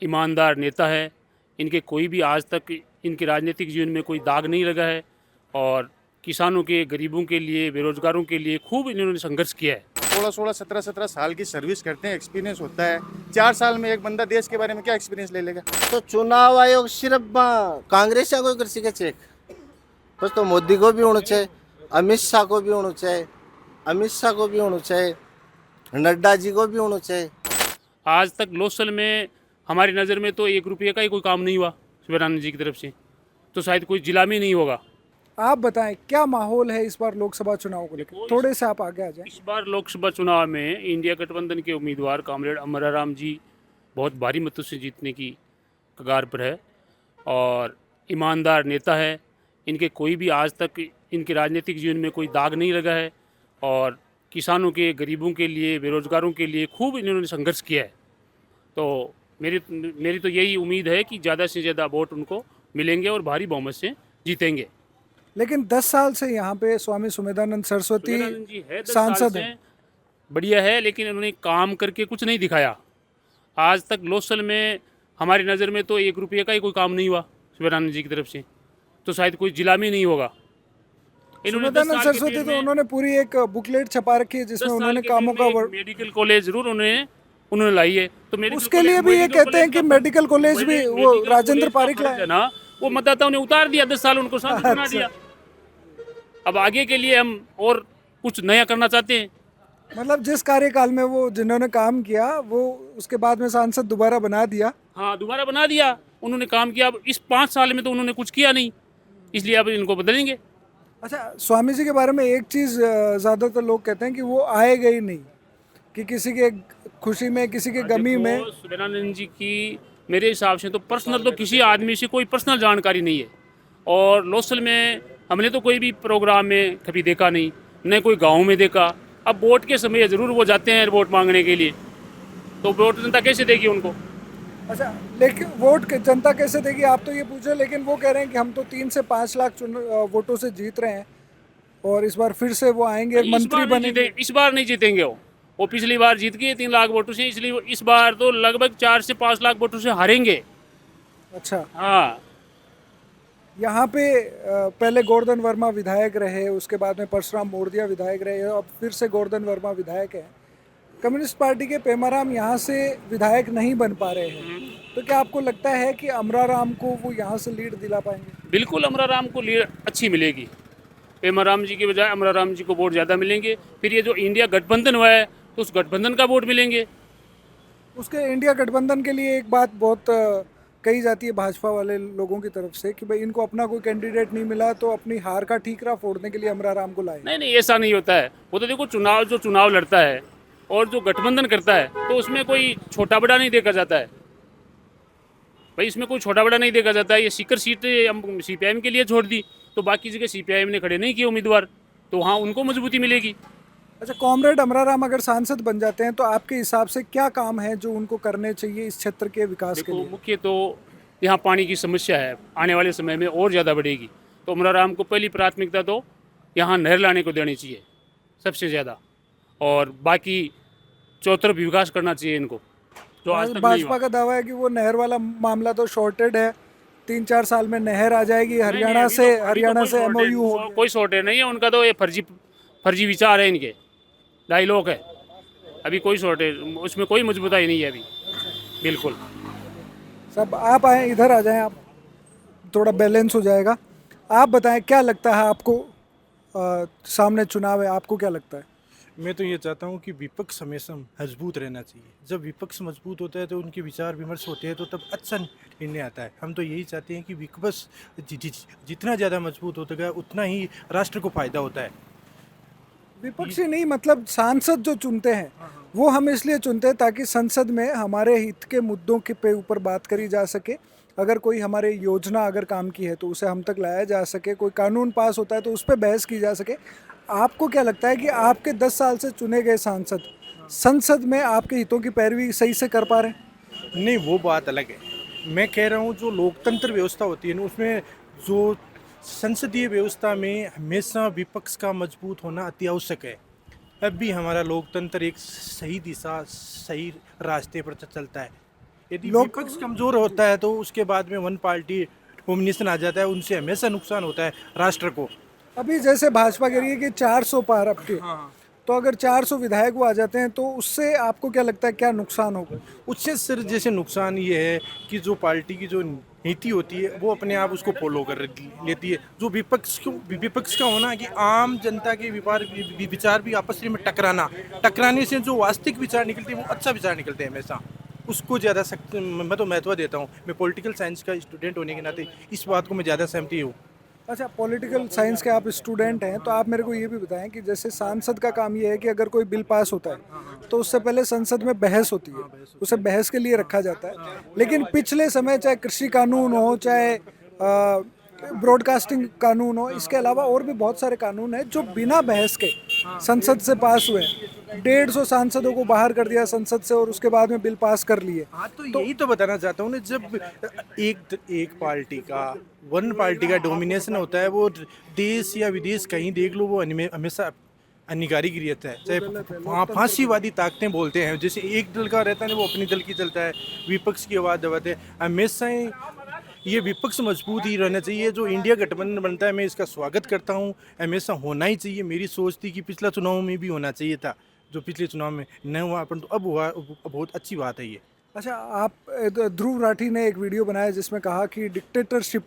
ईमानदार नेता है। इनके कोई भी आज तक इनके राजनीतिक जीवन में कोई दाग नहीं लगा है और किसानों के, गरीबों के लिए, बेरोजगारों के लिए खूब इन्होंने संघर्ष किया है। 16-16, 17-17 साल की सर्विस करते हैं, एक्सपीरियंस होता है। 4 साल में एक बंदा देश के बारे में क्या एक्सपीरियंस ले लेगा? तो चुनाव आयोग सिर्फ कांग्रेस या कोई कर सके चेक बस। तो मोदी को भी होना चाहिए, अमित शाह को भी होना चाहिए, अमित शाह को भी होना चाहिए, नड्डा जी को भी होना चाहिए। आज तक लोकसल में हमारी नज़र में तो 1 रुपये का ही कोई काम नहीं हुआ शिवरानंद जी की तरफ से, तो शायद कोई जिला में नहीं होगा। आप बताएं क्या माहौल है इस बार लोकसभा चुनाव को लेकर, थोड़े से आप आगे आ जाएं। इस बार लोकसभा चुनाव में इंडिया गठबंधन के उम्मीदवार कॉमरेड अमराराम जी बहुत भारी मतों से जीतने की कगार पर है और ईमानदार नेता है। इनके कोई भी आज तक इनके राजनीतिक जीवन में कोई दाग नहीं लगा है और किसानों के, गरीबों के लिए, बेरोजगारों के लिए खूब इन्होंने संघर्ष किया है। तो मेरी तो यही उम्मीद है कि ज़्यादा से ज़्यादा वोट उनको मिलेंगे और भारी बहुमत से जीतेंगे। लेकिन 10 साल से यहाँ पे स्वामी सुमेधानंद सरस्वती सुमेधानंद जी है 10 साल सांसद से, हैं। बढ़िया है, लेकिन उन्होंने काम करके कुछ नहीं दिखाया। आज तक लोकसल में हमारी नज़र में तो 1 रुपये का ही कोई काम नहीं हुआ शिवरानंद जी की तरफ से, तो शायद कोई जिला में नहीं होगा। इन्होंने 10 सुमेधानंद साल के सरस्वती पीरियड तो में उन्होंने पूरी एक बुकलेट छपा रखी है 10 जिसमें साल उन्होंने के कामों का पीरियड में एक मेडिकल कॉलेज जरूर उन्होंने लाई है। तो मेडिकल उसके लिए भी ये कहते हैं कि मेडिकल कॉलेज भी वो राजेंद्र पारिक लाए। है ना, वो मतदाताओं ने उतार दिया, 10 साल उनको सांसद बना अच्छा। दिया। अब आगे के लिए हम और कुछ नया करना चाहते हैं। मतलब जिस कार्यकाल में वो जिन्होंने काम किया वो उसके बाद में सांसद दोबारा बना दिया। हाँ, दोबारा बना दिया, उन्होंने काम किया। अब इस 5 साल में तो उन्होंने कुछ किया नहीं, इसलिए अब इनको बदलेंगे। अच्छा, स्वामी जी के बारे में एक चीज़ ज़्यादातर लोग कहते हैं कि वो आएगा ही नहीं, कि किसी के खुशी में, किसी के गमी में। देखो, सुमेधानंद जी की मेरे हिसाब से तो पर्सनल तो किसी आदमी से कोई पर्सनल जानकारी नहीं है और लोकल में हमने तो कोई भी प्रोग्राम में कभी देखा नहीं, न कोई गांव में देखा। अब वोट के समय ज़रूर वो जाते हैं वोट मांगने के लिए, तो वोट जनता कैसे देगी उनको? अच्छा, लेकिन वोट जनता कैसे देगी आप तो ये पूछ रहे हैं, लेकिन वो कह रहे हैं कि हम तो 3 से 5 लाख वोटों से जीत रहे हैं और इस बार फिर से वो आएंगे, मंत्री बनेंगे। इस बार नहीं जीतेंगे वो पिछली बार जीत गए 3 लाख वोटों से, इसलिए इस बार तो लगभग 4 से 5 लाख वोटों से हारेंगे। अच्छा, हाँ, यहाँ पे पहले गोवर्धन वर्मा विधायक रहे, उसके बाद में परशुराम मोरदिया विधायक रहे, अब फिर से गोवर्धन वर्मा विधायक है। कम्युनिस्ट पार्टी के पेमाराम यहाँ से विधायक नहीं बन पा रहे हैं, तो क्या आपको लगता है कि अमराराम को वो यहाँ से लीड दिला पाएंगे? बिल्कुल अमराराम को लीड अच्छी मिलेगी। पेमाराम जी के बजाय अमराराम जी को वोट ज़्यादा मिलेंगे। फिर ये जो इंडिया गठबंधन हुआ है तो उस गठबंधन का वोट मिलेंगे। उसके इंडिया गठबंधन के लिए एक बात बहुत कही जाती है भाजपा वाले लोगों की तरफ से कि भाई इनको अपना कोई कैंडिडेट नहीं मिला तो अपनी हार का ठीकरा फोड़ने के लिए अमराराम को लाए। नहीं, ऐसा नहीं होता है। वो तो देखो, चुनाव लड़ता है और जो गठबंधन करता है तो उसमें कोई छोटा बड़ा नहीं देखा जाता है भाई, इसमें कोई छोटा बड़ा नहीं देखा जाता है। ये सीकर सीट हम CPIM के लिए छोड़ दी, तो बाकी जगह CPIM ने खड़े नहीं किए उम्मीदवार, तो वहाँ उनको मजबूती मिलेगी। अच्छा, कॉमरेड अमराराम अगर सांसद बन जाते हैं तो आपके हिसाब से क्या काम है जो उनको करने चाहिए इस क्षेत्र के विकास के देखो, लिए? मुख्य तो यहाँ पानी की समस्या है, आने वाले समय में और ज़्यादा बढ़ेगी। तो अमराराम को पहली प्राथमिकता तो यहाँ नहर लाने को देनी चाहिए सबसे ज़्यादा, और बाकी चौतरफ विकास करना चाहिए इनको, जो आज तक नहीं भाजपा हुआ। का दावा है कि वो नहर वाला मामला तो शॉर्टेड है, 3-4 साल में नहर आ जाएगी। हरियाणा से MOU हो गया। कोई शॉर्टेज नहीं है उनका, तो ये फर्जी विचार है इनके, डायलॉग है। अभी कोई शॉर्टेज, उसमें कोई मजबूताई नहीं है अभी, बिल्कुल। सब आप आए, इधर आ जाएं, आप थोड़ा बैलेंस हो जाएगा। आप बताएं क्या लगता है आपको, सामने चुनाव है, आपको क्या लगता है? मैं तो ये चाहता हूँ कि विपक्ष हमेशा मजबूत रहना चाहिए। जब विपक्ष मजबूत होता है तो उनके विचार विमर्श होते हैं तो तब अच्छा निर्णय आता है। हम तो यही चाहते हैं कि विपक्ष जितना ज़्यादा मजबूत होता है उतना ही राष्ट्र को फायदा होता है। विपक्षी नहीं, मतलब सांसद जो चुनते हैं वो हम इसलिए चुनते हैं ताकि संसद में हमारे हित के मुद्दों के पे ऊपर बात करी जा सके। अगर कोई हमारे योजना अगर काम की है तो उसे हम तक लाया जा सके, कोई कानून पास होता है तो उस पर बहस की जा सके। आपको क्या लगता है कि आपके 10 साल से चुने गए सांसद संसद में आपके हितों की पैरवी सही से कर पा रहे हैं? नहीं, वो बात अलग है। मैं कह रहा हूँ जो लोकतंत्र व्यवस्था होती है ना, उसमें जो संसदीय व्यवस्था में हमेशा विपक्ष का मजबूत होना अति आवश्यक है। अब भी हमारा लोकतंत्र एक सही दिशा, सही रास्ते पर चलता है। यदि लोग- विपक्ष कमजोर होता है तो उसके बाद में वन पार्टी डोमिनेशन आ जाता है, उनसे हमेशा नुकसान होता है राष्ट्र को। अभी जैसे भाजपा कह रही है कि 400 पार आपके, तो अगर 400 विधायक वो आ जाते हैं तो उससे आपको क्या लगता है क्या नुकसान होगा? उससे सर जैसे नुकसान ये है कि जो पार्टी की जो नीति होती है वो अपने आप उसको फॉलो कर लेती है। जो विपक्ष का होना कि आम जनता के विचार भी आपस में टकराने से जो वास्तविक विचार निकलते हैं वो अच्छा विचार निकलते हैं हमेशा। उसको ज़्यादा सख्त मैं तो महत्व देता हूँ। मैं पॉलिटिकल साइंस का स्टूडेंट होने के नाते इस बात को मैं ज़्यादा सहमति हूँ। अच्छा, पॉलिटिकल साइंस के आप स्टूडेंट हैं तो आप मेरे को ये भी बताएं कि जैसे सांसद का काम ये है कि अगर कोई बिल पास होता है तो उससे पहले संसद में बहस होती है, उसे बहस के लिए रखा जाता है। लेकिन पिछले समय चाहे कृषि कानून हो, चाहे ब्रॉडकास्टिंग कानून हो, इसके अलावा और भी बहुत सारे कानून हैं जो बिना बहस के संसद से पास हुए। 150 सांसदों को बाहर कर दिया संसद से और उसके बाद में बिल पास कर लिए। हाँ, तो यही तो बताना चाहता हूँ ना, जब एक पार्टी का वन पार्टी का डोमिनेशन होता है, वो देश या विदेश कहीं देख लो, वो हमेशा हानिकारक रहता है। चाहे वहाँ फांसीवादी ताकतें बोलते हैं, जैसे एक दल का रहता है वो अपनी दल की चलता है, विपक्ष की आवाज़ दबाते हैं। हमेशा ही ये विपक्ष मजबूत ही रहना चाहिए। जो इंडिया गठबंधन बनता है मैं इसका स्वागत करता हूँ, हमेशा होना ही चाहिए। मेरी सोच थी कि पिछला चुनाव में भी होना चाहिए था, जो पिछले चुनाव में नहीं हुआ, परंतु अब हुआ, बहुत अच्छी बात है ये। अच्छा, आप ध्रुव राठी ने एक वीडियो बनाया जिसमें कहा कि डिक्टेटरशिप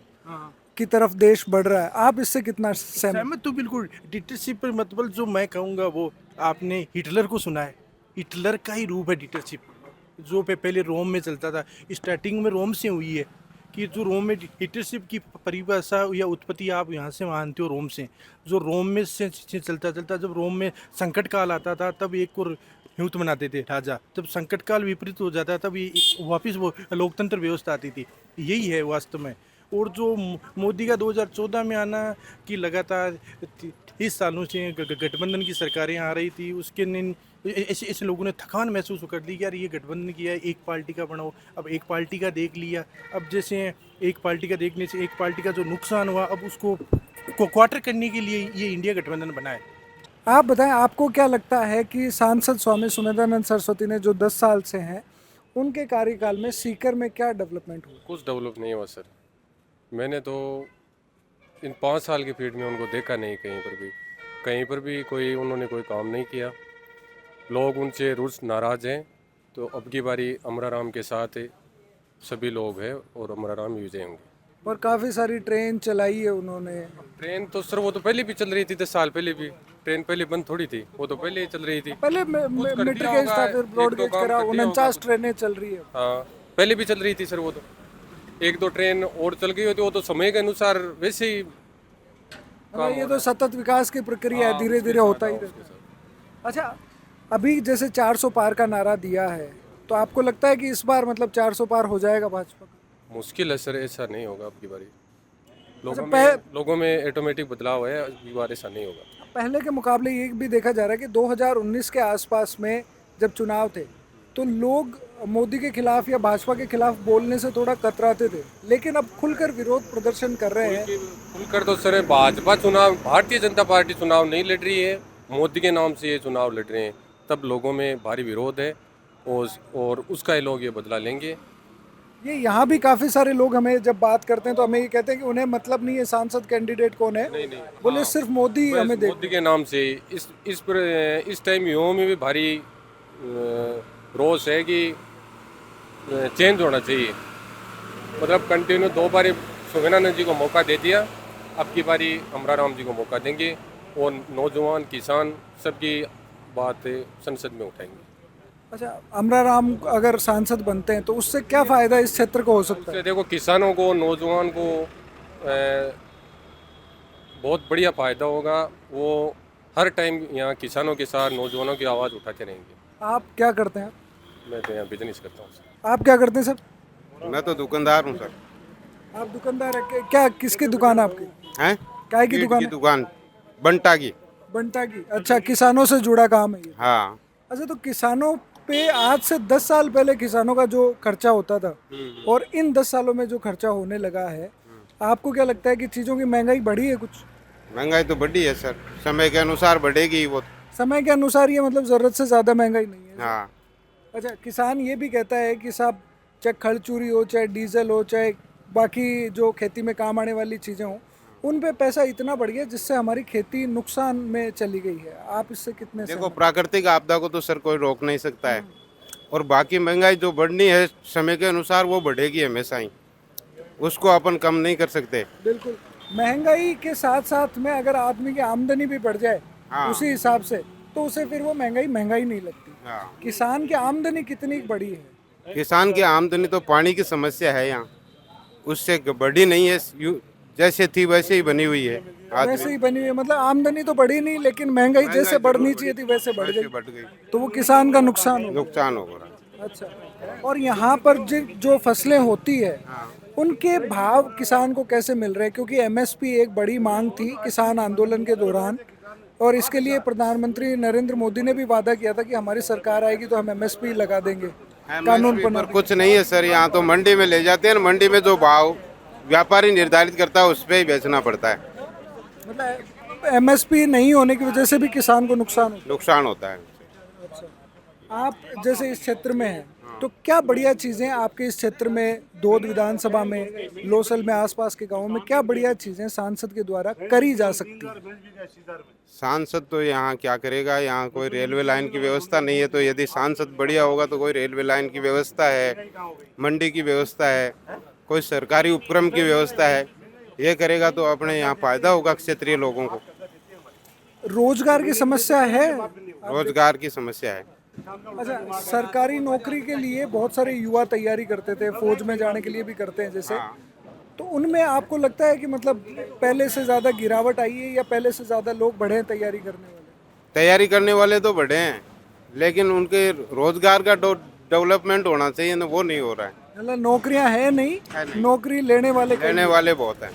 की तरफ देश बढ़ रहा है, आप इससे कितना सहमत तो बिल्कुल। डिक्टेटरशिप पर मतलब जो मैं कहूँगा वो, आपने हिटलर को सुना है, हिटलर का ही रूप है डिक्टेटरशिप, जो पहले रोम में चलता था। स्टार्टिंग में रोम से हुई है कि जो रोम में डिक्टेटरशिप की परिभाषा या उत्पत्ति आप यहाँ से मानते हो रोम से, जो रोम में से चलता जब रोम में संकट काल आता था तब एक और युद्ध मनाते थे राजा। जब संकट काल विपरीत हो जाता तब वापस वो लोकतंत्र व्यवस्था आती थी। यही है वास्तव में। और जो मोदी का 2014 में आना कि लगातार 30 सालों से गठबंधन की सरकारें आ रही थी, उसके ऐसे लोगों ने थकान महसूस कर ली कि यार ये गठबंधन किया है, एक पार्टी का बनाओ। अब एक पार्टी का देख लिया, अब जैसे एक पार्टी का देखने से एक पार्टी का जो नुकसान हुआ, अब उसको क्वार्टर करने के लिए ये इंडिया गठबंधन बना है। आप बताएं, आपको क्या लगता है कि सांसद स्वामी सुमेधानंद सरस्वती ने जो 10 साल से हैं, उनके कार्यकाल में सीकर में क्या डेवलपमेंट हुआ? कुछ डेवलप नहीं हुआ सर। मैंने तो इन 5 साल की पीरियड में उनको देखा नहीं कहीं पर भी कोई उन्होंने कोई काम नहीं किया। लोग उनसे रूस नाराज़ हैं, तो अब की बारी अमराराम के साथ सभी लोग हैं और अमराराम विजय होंगे। और काफ़ी सारी ट्रेन चलाई है उन्होंने। ट्रेन तो सर वो तो पहले भी चल रही थी, 10 साल पहले भी ट्रेन पहले बंद थोड़ी थी, वो तो पहले ही चल रही थी। पहले कुछ कर मीटर दिया गेज था, होगा, फिर ब्रॉड एक दो गेज काम करा, कर दिया 49 होगा। ट्रेनें चल रही है। हाँ, पहले भी चल रही थी सर, वो तो 1-2 ट्रेन और चल गई होती, वो तो समय के अनुसार वैसे ही मतलब ये तो सतत विकास की प्रक्रिया है, धीरे धीरे होता ही रहता है। अच्छा, अभी जैसे 400 पार का नारा दिया है, तो आपको लगता है कि इस बार मतलब 400 पार हो जाएगा भाजपा का? मुश्किल है सर, ऐसा नहीं होगा अब की बारी। अच्छा, लोगों में ऑटोमेटिक बदलाव है, अब की बार ऐसा नहीं होगा। पहले के मुकाबले ये भी देखा जा रहा है कि 2019 के आसपास में जब चुनाव थे तो लोग मोदी के खिलाफ या भाजपा के खिलाफ बोलने से थोड़ा कतराते थे, लेकिन अब खुलकर विरोध प्रदर्शन कर रहे हैं। खुलकर तो सर भाजपा चुनाव, भारतीय जनता पार्टी चुनाव नहीं लड़ रही है, मोदी के नाम से ये चुनाव लड़ रहे हैं, तब लोगों में भारी विरोध है और उसका ये लोग ये बदला लेंगे। ये यहाँ भी काफ़ी सारे लोग हमें जब बात करते हैं तो हमें ये कहते हैं कि उन्हें मतलब नहीं है सांसद कैंडिडेट कौन है, नहीं, बोले हाँ, सिर्फ मोदी बस हमें दे। मोदी के नाम से इस टाइम युवाओं में भी भारी रोष है कि चेंज होना चाहिए। मतलब कंटिन्यू 2 बारी सुमेधानंद जी को मौका दे दिया, अब की बारी अमराराम जी को मौका देंगे और नौजवान किसान सबकी बात संसद में उठाएंगे। अच्छा, अमराराम अगर सांसद बनते हैं तो उससे क्या फ़ायदा इस क्षेत्र को हो सकता है? देखो, किसानों को, नौजवान को बहुत बढ़िया फ़ायदा होगा। वो हर टाइम यहाँ किसानों के साथ नौजवानों की आवाज़ उठाते रहेंगे। आप क्या करते हैं? मैं तो यहाँ बिजनेस करता हूँ सर। आप क्या करते हैं सर? मैं तो दुकानदार हूँ सर। आप दुकानदार है? क्या किसकी दुकान है आपकी? हैं? काय की दुकान की है? दुकान बंटा की। बंटा की। अच्छा, किसानों से जुड़ा काम है ये। हाँ। अच्छा, तो किसानों पे आज से 10 साल पहले किसानों का जो खर्चा होता था और इन 10 सालों में जो खर्चा होने लगा है, आपको क्या लगता है कि चीज़ों की महंगाई बढ़ी है कुछ? महंगाई तो बढ़ी है सर, समय के अनुसार बढ़ेगी वो। समय के अनुसार, ये मतलब ज़रूरत से ज़्यादा महंगाई नहीं है। हाँ। अच्छा, किसान ये भी कहता है कि साहब चाहे खलचूरी हो, चाहे डीजल हो, चाहे बाकी जो खेती में काम आने वाली चीज़ें हों, उन पे पैसा इतना बढ़ गया जिससे हमारी खेती नुकसान में चली गई है। आप इससे कितने देखो, सहमत? प्राकृतिक आपदा को तो सर कोई रोक नहीं सकता है, और बाकी महंगाई जो बढ़नी है समय के अनुसार वो बढ़ेगी हमेशा ही, उसको अपन कम नहीं कर सकते। बिल्कुल, महंगाई के साथ साथ में अगर आदमी की आमदनी भी बढ़ जाए हाँ। उसी हिसाब से, तो उसे फिर वो महंगाई महंगाई नहीं लगती। हाँ। किसान की आमदनी कितनी बड़ी है? किसान की आमदनी तो पानी की समस्या है यहाँ, उससे बढ़ी नहीं है, जैसे थी वैसे ही बनी हुई है आज वैसे भी। ही बनी हुई है, मतलब आमदनी तो बढ़ी नहीं, लेकिन महंगाई जैसे बढ़नी चाहिए थी वैसे बढ़ वैसे गई, बढ़ गई, तो वो किसान का नुकसान हो। नुकसान हो रहा। अच्छा, और यहाँ पर जो फसलें होती है उनके भाव किसान को कैसे मिल रहे हैं? क्योंकि एमएसपी एक बड़ी मांग थी किसान आंदोलन के दौरान, और इसके लिए प्रधानमंत्री नरेंद्र मोदी ने भी वादा किया था कि हमारी सरकार आएगी तो हम एमएसपी लगा देंगे, कानून MSP बना पर कुछ नहीं है सर, यहाँ तो मंडी में ले जाते हैं, मंडी में जो भाव व्यापारी निर्धारित करता है उस पर ही बेचना पड़ता है, मतलब एमएसपी नहीं होने की वजह से भी किसान को नुकसान होता नुकसान होता है। है। अच्छा, आप जैसे इस क्षेत्र में हैं, तो क्या बढ़िया चीज़ें आपके इस क्षेत्र में, दोद विधानसभा में, लोसल में, आसपास के गांवों में क्या बढ़िया चीज़ें सांसद के द्वारा करी जा सकती हैं? सांसद तो यहाँ क्या करेगा, यहाँ कोई रेलवे लाइन की व्यवस्था नहीं है, तो यदि सांसद बढ़िया होगा तो कोई रेलवे लाइन की व्यवस्था है, मंडी की व्यवस्था है, कोई सरकारी उपक्रम की व्यवस्था है, ये करेगा तो अपने यहाँ फायदा होगा क्षेत्रीय लोगों को। रोजगार की समस्या है। रोजगार की समस्या है। अच्छा, सरकारी नौकरी के लिए बहुत सारे युवा तैयारी करते थे, फौज में जाने के लिए भी करते हैं जैसे, तो उनमें आपको लगता है कि मतलब पहले से ज़्यादा गिरावट आई है, या पहले से ज़्यादा लोग बढ़े हैं तैयारी करने वाले? तैयारी करने वाले तो बढ़े हैं, लेकिन उनके रोजगार का डेवलपमेंट होना चाहिए ना, वो नहीं हो रहा है। मतलब नौकरियां है नहीं, नौकरी लेने वाले बहुत हैं।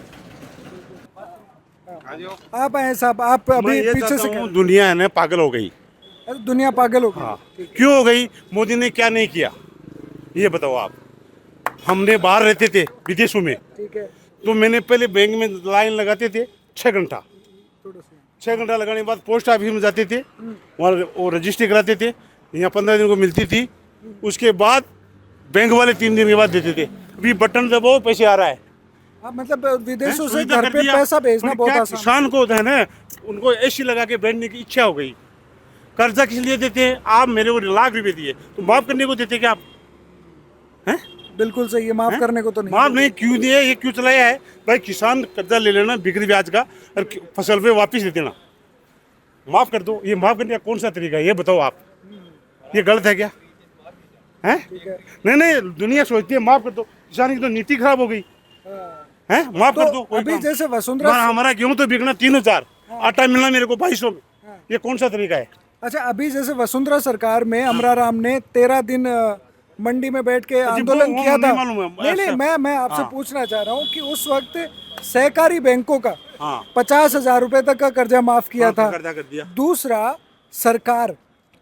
आप आए साहब, आप अभी पीछे से दुनिया है ना पागल हो गई। अरे दुनिया पागल हो गई। हाँ, क्यों हो गई? मोदी ने क्या नहीं किया, ये बताओ आप। हमने बाहर रहते थे विदेशों में, ठीक है, तो मैंने पहले बैंक में लाइन लगाते थे 6 घंटा, 6 घंटा लगाने के बाद पोस्ट ऑफिस में जाते थे, वहाँ वो रजिस्ट्री कराते थे, यहाँ 15 दिन को मिलती थी, उसके बाद बैंक वाले 3 दिन के बाद देते थे। अभी बटन दबाओ पैसे आ रहा है। आप मतलब विदेशों से सुविधा घर कर पे दिया। पैसा भेजना पर बहुत क्या आसान है। किसान को है ना, उनको एसी लगा के बैठने की इच्छा हो गई। कर्जा किस लिए देते हैं? आप मेरे को लाख रुपए दिए तो माफ करने को देते क्या आप? हैं? बिल्कुल सही है, माफ करने को तो नहीं। माफ नहीं क्यों दिए, ये क्यों चलाया है भाई? किसान कर्जा ले लेना बिक्री ब्याज का और फसल पे वापिस दे देना, माफ कर दो। ये माफ करने का कौन सा तरीका है, ये बताओ आप। ये गलत है क्या? हैं? नहीं, दुनिया सोचती है माफ कर दो, किसान की तो नीति खराब हो गई है। माफ कर दो। तो अभी जैसे वसुंधरा, हमारा गेहूं तो बिकना 3000, आटा मिलना मेरे को 2200 में, ये कौन सा तरीका है? अच्छा, अभी जैसे वसुंधरा सरकार में अमरा राम ने 13 दिन मंडी में बैठ के आंदोलन वो किया नहीं था। मालूम है। नहीं, ऐसा- मैं आपसे पूछना चाह रहा हूँ कि उस वक्त सहकारी बैंकों का हाँ। 50,000 रुपए तक का कर्जा माफ किया था। कर्जा कर दिया। दूसरा, सरकार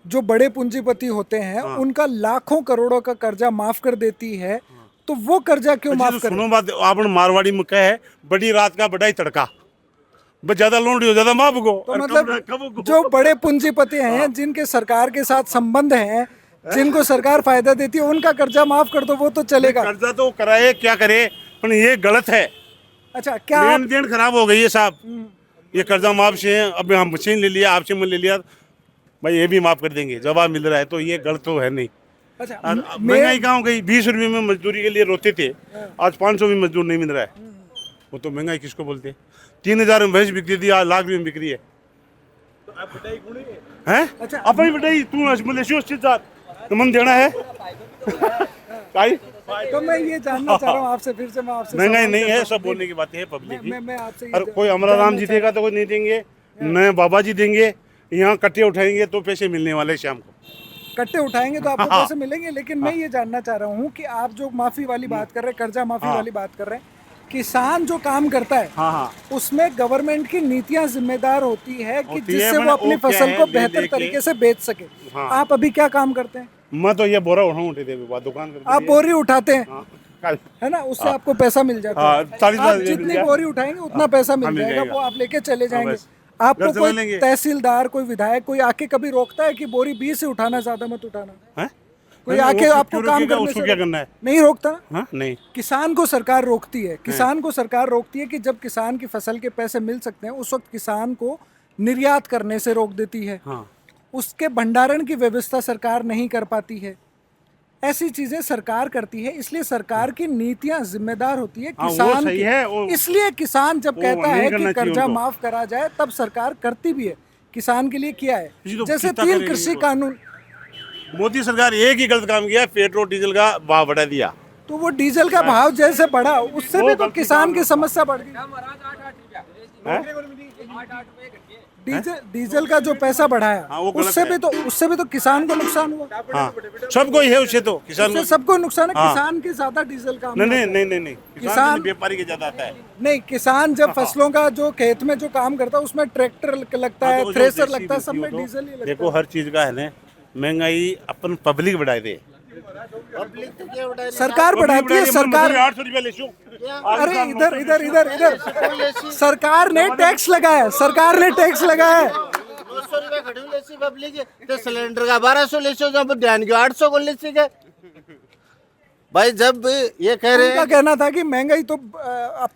जो बड़े पूंजीपति होते हैं उनका लाखों करोड़ों का कर्जा माफ कर देती है, तो वो कर्जा क्यों माफ कर? सुनो बात, आपन मारवाड़ी में कहे बड़ी रात का बड़ा ही तड़का, बस ज्यादा लोन हो ज्यादा माफ को। तो मतलब जो बड़े पूंजीपति हैं, जिनके सरकार के साथ संबंध हैं, जिनको सरकार फायदा देती है, उनका कर्जा माफ कर दो, वो तो चलेगा। कर्जा तो कराए क्या करे, पर ये गलत है। अच्छा, क्या लेन देन खराब हो गई है साहब। ये कर्जा माफ से अब हम मशीन ले लिया, आपसे मन ले लिया भाई, ये भी माफ कर देंगे, जवाब मिल रहा है, तो ये गलत तो है नहीं। अच्छा, और महंगाई कहाँ हो गई? 20 रुपये में मजदूरी के लिए रोते थे, आज 500 में मजदूर नहीं मिल रहा है। वो तो महंगाई किसको बोलते हैं? 3000 में भैंस बिकती थी, आज लाख रुपये में बिक रही है। हैं? अच्छा, अपनी बेटाई तू मलेशिया चीज तो मन देना है भाई। तो मैं ये जानना चाह रहा हूँ आपसे, फिर से मैं आपसे महंगाई सवाल नहीं है, करता सब बोलने की बातें हैं पब्लिक की। हूँ। मैं आपसे ये और कोई अमरा राम जीतेगा तो कोई नहीं देंगे, न बाबा जी देंगे। यहाँ कट्टे उठाएंगे तो पैसे मिलने वाले शाम को। कट्टे उठाएंगे तो आपको हाँ। पैसे मिलेंगे, लेकिन मैं ये जानना चाह रहा हूँ कि आप जो माफी वाली बात कर रहे हैं, कर्जा माफी वाली बात कर रहे हैं, किसान जो काम करता है हाँ, उसमें गवर्नमेंट की नीतियां जिम्मेदार होती है कि होती है, जिससे वो मैंने अपनी वो क्या फसल है, को ले बेहतर लेके- तरीके से बेच सके। हाँ। आप अभी क्या काम करते हैं? मैं तो ये बोरा उठा थे दुकान कर आप बोरी उठाते हैं, हाँ। है ना, उससे आपको पैसा मिल जाता हाँ, है। 40,000 आप मिल जितनी जाए। बोरी उठाएंगे उतना पैसा हाँ, मिल मिल जाएगा, जाएगा। वो आप लेके चले जाएंगे। बस। आपको घर चला कोई लेंगे। तहसीलदार, कोई विधायक, कोई आके कभी रोकता है कि बोरी 20 से उठाना, ज्यादा मत उठाना? हैं? कोई नहीं, आके वो आपको क्यों काम रोकेगा? करने उसको से क्या करना है? नहीं रोकता ना। हाँ नहीं, किसान को सरकार रोकती है, किसान को सरकार रोकती है कि जब किसान की फसल के पैसे मिल सकते हैं उस वक्त किसान को निर्यात करने से रोक देती है, हाँ उसके भंडारण की व्यवस्था सरकार नहीं कर पाती है। ऐसी चीजें सरकार करती है, इसलिए सरकार की नीतियां जिम्मेदार होती है हाँ, वो किसान सही की। है, वो- इसलिए किसान जब वो कहता नहीं है करना कि चाहिए कर्जा उनको। माफ करा जाए तब सरकार करती भी है। किसान के लिए किया है, जी, तो जैसे कितना 3 करेगी कृषि वो? कानून। मोदी सरकार एक ही गलत काम किया, पेट्रोल डीजल का भाव बढ़ा दिया। तो वो डीजल का भाव जैसे बढ़ा उससे वो भी तो गलती किसान काम की है। समस्या बढ़ गई। हैं? डीजल का जो पैसा बढ़ाया हाँ, वो गलत उससे भी तो किसान को नुकसान हुआ। हाँ सबको ही है उससे तो किसान उससे को। सबको नुकसान है। हाँ। किसान के ज्यादा डीजल का नहीं नहीं नहीं नहीं नहीं किसान किसान- से व्यापारी के ज्यादा आता है। नहीं, किसान जब फसलों का जो खेत में जो काम करता है उसमें ट्रैक्टर लगता हाँ, है, तो जो थ्रेसर देसी लगता है, सब मिट्टी में हो तो डीजल ही लगता देखो हर चीज का है ना, महंगाई अपन पब्लिक बढ़ाए दे। पब्लिक तो क्या उठा रही है? सरकार बढ़ाती है, सरकार। 800 रुपया ले अरे इधर इधर इधर इधर सरकार ने टैक्स लगाया, सरकार ने टैक्स लगाया। 200 रुपये खड़ी लेसी पब्लिक है, तो सिलेंडर का 1200 लेसी, जब ध्यान की 800 को लेसी के भाई। जब ये कह रहे उनका हैं कहना था कि महंगाई तो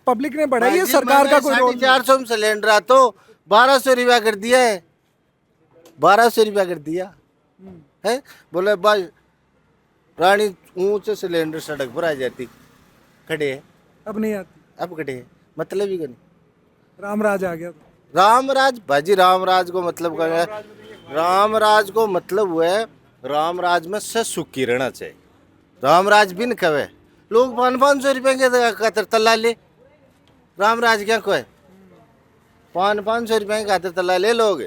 पब्लिक ने बढ़ाई है, सरकार का कोई रोल नहीं। 450 में सिलेंडर आ तो 1200 रुपया कर दिया है, 1200 रुपया कर दिया है। बोले भाई रानी ऊंचे सिलेंडर सड़क पर आ जाती, खड़े है, अब नहीं आती, अब खड़े है, मतलब ही नहीं। रामराज आ गया। रामराज भाजी, रामराज को मतलब क्या है? रामराज को मतलब हुआ है रामराज में से सुखी रहना चाहिए। रामराज भी न कहे लोग 500 रुपये के खातर तला ले, रामराज क्या को है? 500 रुपये के खातर तला ले लोग,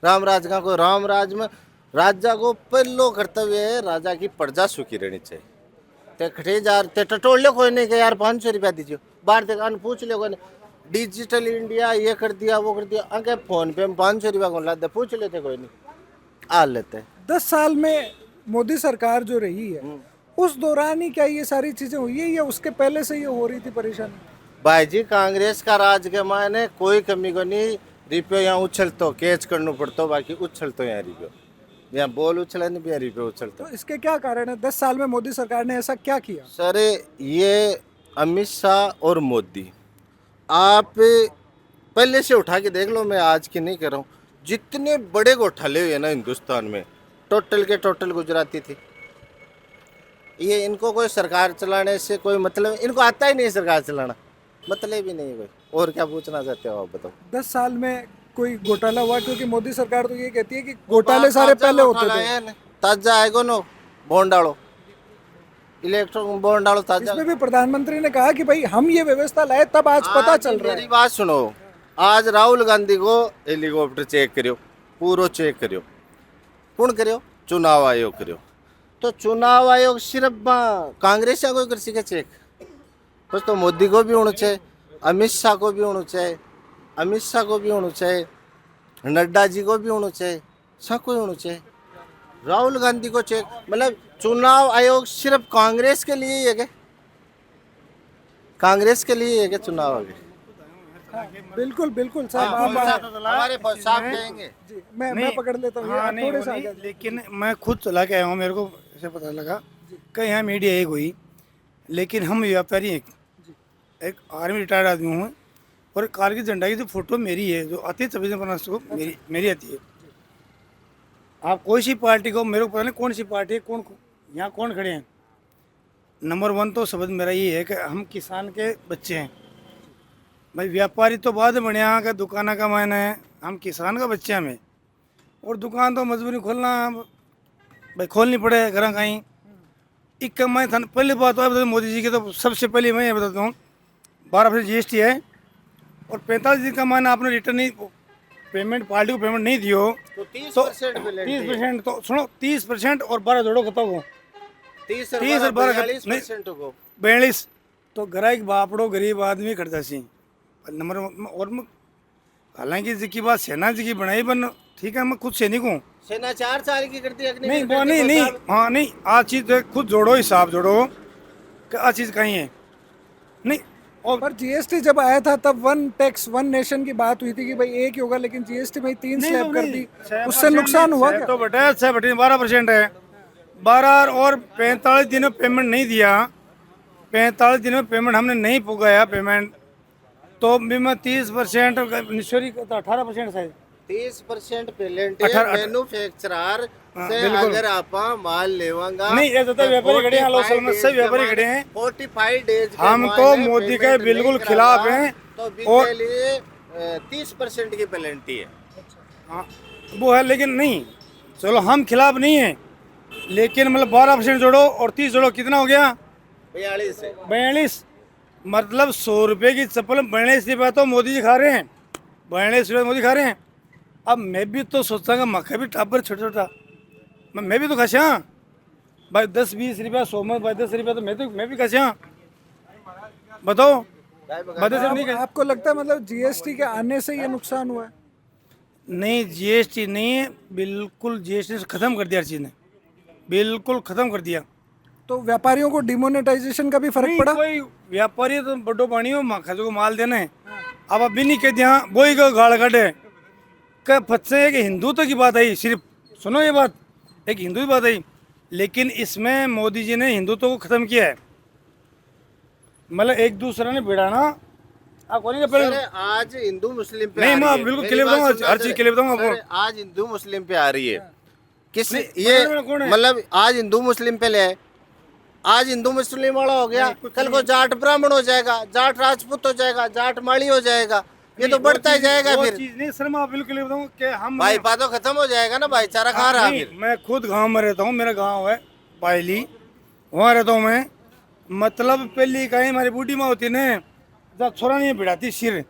रामराज का को? रामराज में राजा को पहलो कर्तव्य है राजा की प्रजा सुखी रहनी चाहिए। ते खटे जा ते टटोल ले कोई नहीं कि यार 500 रुपया दीजिए, बाहर से कान पूछ ले कोई नहीं। डिजिटल इंडिया ये कर दिया वो कर दिया, अंके फोन पे में 500 रुपया कौन लाते, पूछ लेते कोई नहीं, आ लेते। 10 साल में मोदी सरकार जो रही है उस दौरान ही क्या ये सारी चीजें हुई है या उसके पहले से ये हो रही थी परेशानी? भाई जी कांग्रेस का राज के मायने कोई कमी को नहीं, रिपो यहाँ उछल तो कैच करना पड़ता, बाकी उछल तो यहाँ रिपो, यहाँ बॉल उछला नहीं यहाँ रिपो उछलता। तो इसके क्या कारण है? 10 साल में मोदी सरकार ने ऐसा क्या किया? सर ये अमित शाह और मोदी, आप पहले से उठा के देख लो, मैं आज की नहीं कर रहा हूँ, जितने बड़े घोटाले हुए ना हिंदुस्तान में, टोटल के टोटल गुजराती थी। ये इनको कोई सरकार चलाने से कोई मतलब, इनको आता ही नहीं सरकार चलाना, मतलब ही नहीं है कोई। और क्या पूछना चाहते हो आप बताओ? 10 साल में कोई घोटाला हुआ? क्योंकि मोदी सरकार तो ये कहती है कि घोटाले सारे पहले होते थे। ताजा आएगा नो बॉन्ड डालो, इलेक्ट्रॉन बॉन्ड डालो ताजा। इसमें भी प्रधानमंत्री ने कहा कि भाई हम ये व्यवस्था लाए तब आज पता चल रहा मेरी है। बात सुनो, आज राहुल गांधी को हेलीकॉप्टर चेक करियो, पूरा चेक करियो, कौन करियो? चुनाव आयोग करियो। तो चुनाव आयोग सिर्फ कांग्रेस को कर सके चेक, बस तो मोदी को भी होना चाहिए, अमित शाह को भी होना चाहिए, अमित शाह को भी होना चाहिए, नड्डा जी को भी होना चाहिए, सबको होना चाहिए। राहुल गांधी को चेक, मतलब चुनाव आयोग सिर्फ कांग्रेस के लिए ही है क्या? कांग्रेस के लिए है क्या चुनाव आयोग? बिल्कुल बिल्कुल साहब, आप हमारे साफ कहेंगे। जी, मैं पकड़ लेता हूँ। हाँ आप नहीं, थोड़े वो से नहीं, आगे। लेकिन मैं खुद चला के आया हूँ, मेरे को ऐसे पता लगा कि यहाँ मीडिया एक हुई, लेकिन हम व्यापारी हैं। एक आर्मी रिटायर्ड आदमी हूँ और कारगिल झंडा की जो फोटो मेरी है जो आती है 26 को, मेरी आती है। आप कोई सी पार्टी को, मेरे को पता नहीं कौन सी पार्टी है, कौन यहाँ कौन खड़े हैं। नंबर 1 तो शब्द मेरा ये है कि हम किसान के बच्चे हैं भाई। व्यापारी तो बाद में बढ़िया का दुकाना का मायना है, हम किसान का बच्चे हमें, और दुकान तो मजबूरी खोलना भाई, खोलनी पड़े घर कहीं। एक कमाई था पहली बात तो बता मोदी जी की, तो सबसे पहले मैं ये बताता हूँ 12% GST है और 45 दिन का मायना आपने रिटर्न नहीं पेमेंट, पार्टी को पेमेंट नहीं दियो तो 30% तो सुनो 30% और 12 जोड़ो कता को 30 और 12 42% को 42, तो ग्राहक बापड़ो गरीब आदमी करता सी नंबर। और हालांकि जी की बात सेना जी की बनाई बन ठीक है, मैं खुद सैनिक हूँ। सेना 4 साल की करती है नहीं वो नहीं हाँ नहीं, आज चीज़ खुद जोड़ो, हिसाब जोड़ो कि आज चीज़ कहीं है नहीं। और पर जीएसटी जब आया था तब 1 टैक्स 1 नेशन की बात हुई थी कि भाई एक ही होगा, लेकिन जीएसटी में 3 स्लैब कर दी, उससे नुकसान हुआ क्या? तो बटा 6 बटे 12% है, 12 और 45 दिनों पेमेंट नहीं दिया, 45 दिनों पेमेंट हमने नहीं पुगाया पेमेंट, तो भी मैं 30% सॉरी 18% शायद 30% पेलेंट 18 मैन्युफैक्चरर से बिल्कुल। अगर आप माल लेवांगा नहीं, ऐसा तो व्यापारी खड़े हैं, लोग सलमान से व्यापारी खड़े हैं। 45 डेज हम तो मोदी के बिल्कुल खिलाफ हैं तो बिल और- के लिए 30% की पेनल्टी है। हाँ, वो है, लेकिन नहीं, चलो हम खिलाफ नहीं है, लेकिन मतलब 12% जोड़ो और 30 जोड़ो, कितना हो गया? 42 है। 42, मतलब 100 रुपये की चप्पल 42 रुपये तो मोदी जी खा रहे हैं, 42 रुपये मोदी खा रहे हैं। अब मैं भी तो सोचा मक्खा भी टापर छोटा छोटा, मैं भी तो खसा भाई 10-20 रुपया 100 में भाई 10 रुपया, तो मैं भी खसा, बताओ बता से नहीं खा- आपको लगता है मतलब जीएसटी के आने से ये नुकसान हुआ है? नहीं, जीएसटी नहीं है, बिल्कुल जीएसटी से ख़त्म कर दिया हर चीज़ ने, बिल्कुल ख़त्म कर दिया। तो व्यापारियों को डिमोनेटाइजेशन का भी फर्क नहीं, पड़ा? कोई व्यापारी तो बड़ो पानी हो खजो को माल देना है, अब अभी नहीं कह दिया वही को गाड़ काटे का फटसे। एक हिंदुत्व की बात आई, सिर्फ सुनो ये बात, एक हिंदू की बात आई, लेकिन इसमें मोदी जी ने हिंदुत्व को ख़त्म किया है, मतलब एक दूसरे ने भिड़ाना। आप कौन सर, आज हिंदू मुस्लिम पे नहीं, आ रही मैं है। बिल्कुल मेरी क्लियर बात बताऊंगा, सुनना हर सर। चीज़ क्लियर बताऊंगा आपको। सर, आज हिंदू मुस्लिम पे आ रही है, किस नहीं, ये मतलब कौन है? मतलब आज हिंदू मुस्लिम पे ले आए, आज हिंदू मुस्लिम वाला हो गया, कल को जाट ब्राह्मण हो जाएगा, जाट राजपूत हो जाएगा, जाट माड़ी हो जाएगा, ये तो बढ़ता ही जाएगा वो फिर। चीज़ नहीं सर, मैं बिल्कुल क्लियर बताऊंगा कि हम भाईपा तो खत्म हो जाएगा ना, भाईचारा कहाँ रहा नहीं, फिर? मैं खुद गांव में रहता हूँ, मेरा गांव है पायली, वहाँ रहता हूँ मैं। मतलब पहली कहीं हमारी बूढ़ी माँ होती ने, जब छोरा नहीं भिड़ाती सिर,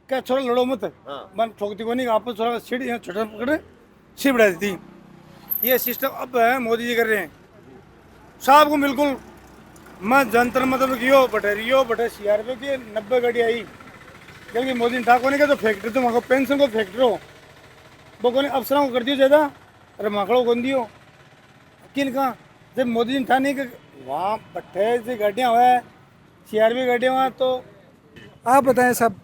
क्या छोरा लड़ो मत, मन ठोकती को नहीं, आपस छोरा सिर यहाँ छोटा पकड़े सिर भिड़ा देती। ये सिस्टम अब है, मोदी जी कर रहे हैं साहब को बिल्कुल। मैं जंतर मतलब कियो बटरियो बटे CRP की 90 गाड़ी आई, क्योंकि मोदी ने ठाको नहीं, तो फैक्ट्री तो वहाँ पेंशन को फैक्ट्री हो वो को अफसरों को कर दियो ज़्यादा, अरे माकड़ों को दियो किन कहाँ, जब मोदी ने था नहीं कि वहाँ पट्टे से गाड़ियाँ हुआ CRP गाड़ियाँ वहाँ। तो आप बताएं साहब,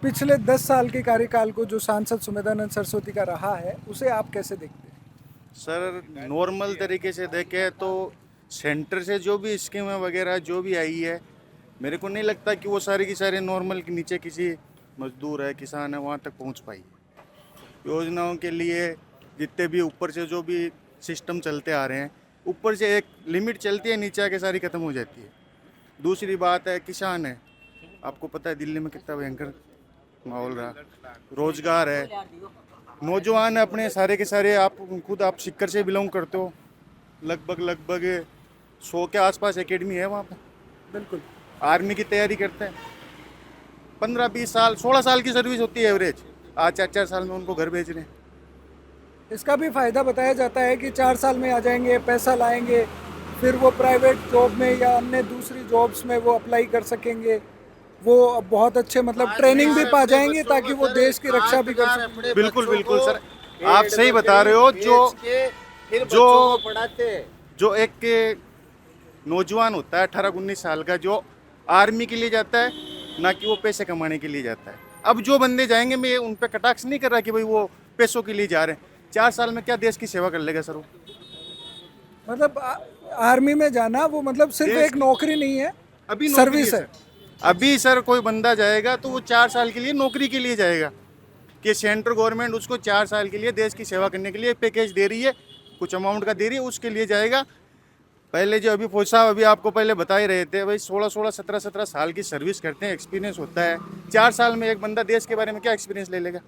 पिछले 10 साल के कार्यकाल को जो सांसद सुमेधानंद सरस्वती का रहा है, उसे आप कैसे देखते हैं? सर, नॉर्मल तरीके से देखें तो सेंटर से जो भी स्कीमें वगैरह जो भी आई है, मेरे को नहीं लगता कि वो सारी की सारी नॉर्मल के नीचे किसी मजदूर है, किसान है, वहाँ तक पहुँच पाई। योजनाओं के लिए जितने भी ऊपर से जो भी सिस्टम चलते आ रहे हैं, ऊपर से एक लिमिट चलती है, नीचे आके सारी ख़त्म हो जाती है। दूसरी बात है, किसान है, आपको पता है दिल्ली में कितना भयंकर माहौल रहा, रोजगार है, नौजवान अपने सारे के सारे, आप खुद आप सिक्कर से बिलोंग करते हो, लगभग 100 के आसपास एकेडमी है वहाँ पर। बिल्कुल। आर्मी की तैयारी करते हैं, 15-20 साल 16 साल की सर्विस होती है एवरेज, आज 4 साल में उनको घर भेज रहे हैं। इसका भी फायदा बताया जाता है कि 4 साल में आ जाएंगे, पैसा लाएंगे, फिर वो प्राइवेट जॉब में या अन्य दूसरी जॉब्स में वो अप्लाई कर सकेंगे, वो बहुत अच्छे मतलब ट्रेनिंग भी पा जाएंगे ताकि वो देश की रक्षा भी कर सकें। बिल्कुल बिल्कुल सर, आप सही बता रहे हो। जो पढ़ाते जो एक नौजवान होता है 18-19 साल का, जो आर्मी के लिए जाता है, ना कि वो पैसे कमाने के लिए जाता है। अब जो बंदे जाएंगे, मैं उन पे कटाक्ष नहीं कर रहा कि भाई वो पैसों के लिए जा रहे हैं, 4 साल में क्या देश की सेवा कर लेगा सर वो? मतलब आर्मी में जाना वो मतलब सिर्फ देश एक नौकरी नहीं है, अभी नौकरी सर्विस है। अभी सर कोई बंदा जाएगा तो वो 4 साल के लिए नौकरी के लिए जाएगा, कि सेंट्रल गवर्नमेंट उसको 4 साल के लिए देश की सेवा करने के लिए पैकेज दे रही है, कुछ अमाउंट का दे रही है, उसके लिए जाएगा। पहले जो अभी फौज साहब अभी आपको पहले बता ही रहे थे, भाई 16-16, 17-17 साल की सर्विस करते हैं, एक्सपीरियंस होता है। 4 साल में एक बंदा देश के बारे में क्या एक्सपीरियंस ले लेगा?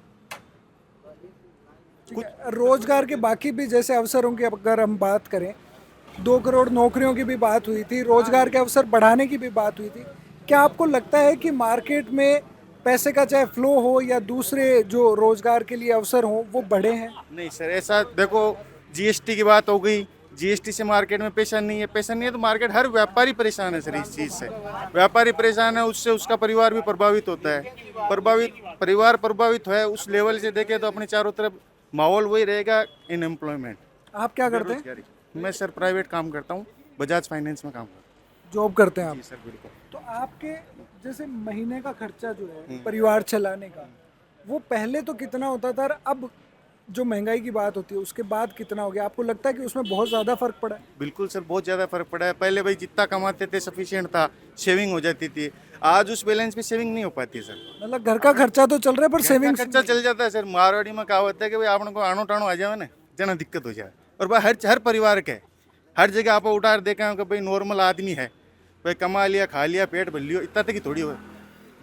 रोजगार के बाकी भी जैसे अवसरों की अगर हम बात करें, 2 करोड़ नौकरियों की भी बात हुई थी, रोजगार के अवसर बढ़ाने की भी बात हुई थी। क्या आपको लगता है कि मार्केट में पैसे का चाहे फ्लो हो या दूसरे जो रोजगार के लिए अवसर हो वो बढ़े हैं? नहीं सर, ऐसा देखो, जीएसटी की बात हो गई, जीएसटी से मार्केट में पैसा नहीं है तो मार्केट, हर व्यापारी परेशान है सर इस चीज़ से। व्यापारी परेशान है, उससे उसका परिवार भी प्रभावित होता है। परिवार प्रभावित है, उस लेवल से देखें तो अपने चारों तरफ माहौल वही रहेगा, अनएम्प्लॉयमेंट। आप क्या करते हैं? बेरोजगारी। मैं सर प्राइवेट काम करता हूँ, बजाज फाइनेंस में काम करता हूँ। जॉब करते हैं आप? जी सर, बिल्कुल। तो आपके जैसे महीने का खर्चा जो है परिवार चलाने का, वो पहले तो कितना होता था और अब जो महंगाई की बात होती है उसके बाद कितना हो गया? आपको लगता है कि उसमें बहुत ज़्यादा फर्क पड़ा है? बिल्कुल सर, बहुत ज़्यादा फर्क पड़ा है। पहले भाई जितना कमाते थे सफिशिएंट था, सेविंग हो जाती थी। आज उस बैलेंस पे सेविंग नहीं हो पाती सर। मतलब घर का खर्चा तो चल रहा है पर सेविंग्स खर्चा चल जाता है सर। मारवाड़ी में कहावत है कि भाई आपने को आनो टाणो आ जाए ना जना दिक्कत हो जाए। और भाई हर परिवार के हर जगह आप उठार देखा हो कि भाई नॉर्मल आदमी है, भाई कमा लिया खा लिया पेट भर लियो, इतना तक ही थोड़ी हो।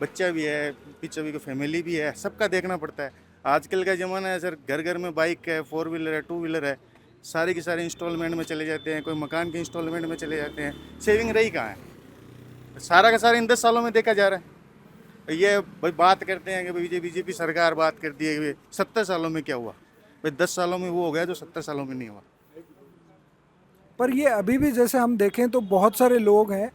बच्चा भी है, पीछे भी फैमिली भी है, सबका देखना पड़ता है। आजकल का ज़माना है सर, घर घर में बाइक है, 4 व्हीलर है, 2 व्हीलर है, सारे के सारे इंस्टॉलमेंट में चले जाते हैं, कोई मकान के इंस्टॉलमेंट में चले जाते हैं। सेविंग रही कहाँ है? सारा का सारा इन 10 सालों में देखा जा रहा है। ये भाई बात करते हैं कि बीजेपी सरकार बात करती है कि 70 सालों में क्या हुआ। भाई 10 सालों में वो हो गया जो 70 सालों में नहीं हुआ। पर ये अभी भी जैसे हम देखें तो बहुत सारे लोग हैं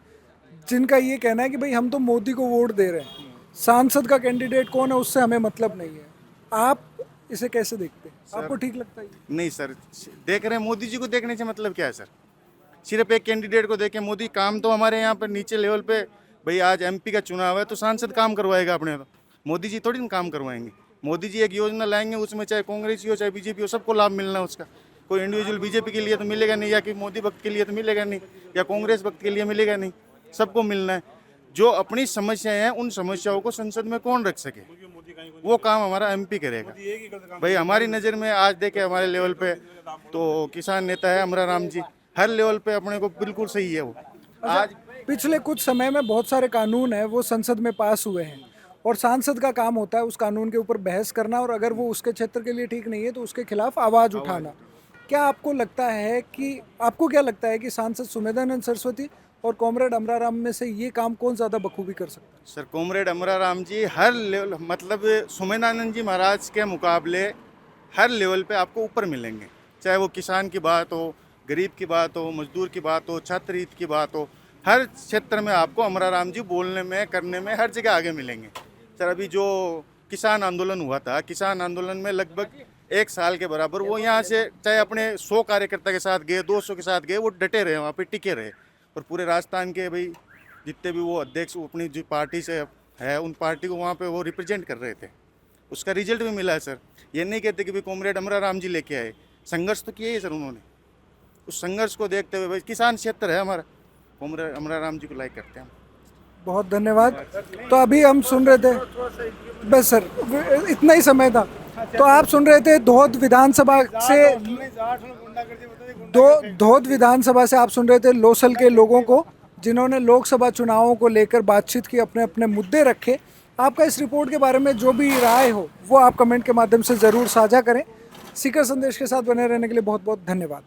जिनका ये कहना है कि भाई हम तो मोदी को वोट दे रहे हैं, सांसद का कैंडिडेट कौन है उससे हमें मतलब नहीं है। आप इसे कैसे देखते हैं? आपको ठीक लगता है? नहीं सर, देख रहे हैं मोदी जी को देखने से मतलब क्या है सर? सिर्फ एक कैंडिडेट को देखे मोदी, काम तो हमारे यहाँ पर नीचे लेवल पे भाई आज एमपी का चुनाव है तो सांसद काम करवाएगा अपने, तो मोदी जी थोड़ी ना काम करवाएंगे। मोदी जी एक योजना लाएंगे, उसमें चाहे कांग्रेस हो चाहे बीजेपी हो, सबको लाभ मिलना है उसका। कोई इंडिविजुअल बीजेपी के लिए तो मिलेगा नहीं, या कि मोदी भक्त के लिए तो मिलेगा नहीं, या कांग्रेस भक्त के लिए मिलेगा नहीं, सबको मिलना है। जो अपनी समस्याएं हैं उन समस्याओं को संसद में कौन रख सके, वो काम हमारा एमपी करेगा। भाई हमारी नज़र में आज देखे हमारे लेवल पे तो किसान नेता है अमराराम जी, हर लेवल पे अपने को बिल्कुल सही है वो। आज पिछले कुछ समय में बहुत सारे कानून हैं वो संसद में पास हुए हैं और सांसद का काम होता है उस कानून के ऊपर बहस करना और अगर वो उसके क्षेत्र के लिए ठीक नहीं है तो उसके खिलाफ आवाज़ उठाना। क्या आपको लगता है कि आपको क्या लगता है कि सांसद सुमेधानंद सरस्वती और कॉमरेड अमराराम में से ये काम कौन ज़्यादा बखूबी कर सकता है? सर कॉमरेड अमराराम जी हर लेवल, मतलब सुमेधानंद जी महाराज के मुकाबले हर लेवल पे आपको ऊपर मिलेंगे। चाहे वो किसान की बात हो, गरीब की बात हो, मजदूर की बात हो, छात्र हित की बात हो, हर क्षेत्र में आपको अमराराम जी बोलने में करने में हर जगह आगे मिलेंगे। सर अभी जो किसान आंदोलन हुआ था, किसान आंदोलन में लगभग 1 साल के बराबर वो यहाँ से चाहे अपने 100 कार्यकर्ता के साथ गए, 200 के साथ गए, वो डटे रहे, वहाँ पे टिके रहे। और पूरे राजस्थान के भाई जितने भी वो अध्यक्ष अपनी जो पार्टी से है उन पार्टी को वहाँ पे वो रिप्रेजेंट कर रहे थे, उसका रिजल्ट भी मिला है सर। ये नहीं कहते कि भाई कॉमरेड अमराराम जी लेके आए, संघर्ष तो किया ही सर उन्होंने। उस संघर्ष को देखते हुए भाई किसान क्षेत्र है हमारा, कॉमरेड अमराराम जी को लाइक करते हैं हम। बहुत धन्यवाद। तो अभी हम सुन रहे थे, बस सर इतना ही समय था, तो आप सुन रहे थे धौद विधानसभा से धौद विधानसभा से आप सुन रहे थे लोसल के लोगों को जिन्होंने लोकसभा चुनावों को लेकर बातचीत की, अपने अपने मुद्दे रखे। आपका इस रिपोर्ट के बारे में जो भी राय हो वो आप कमेंट के माध्यम से ज़रूर साझा करें। सीकर संदेश के साथ बने रहने के लिए बहुत बहुत धन्यवाद।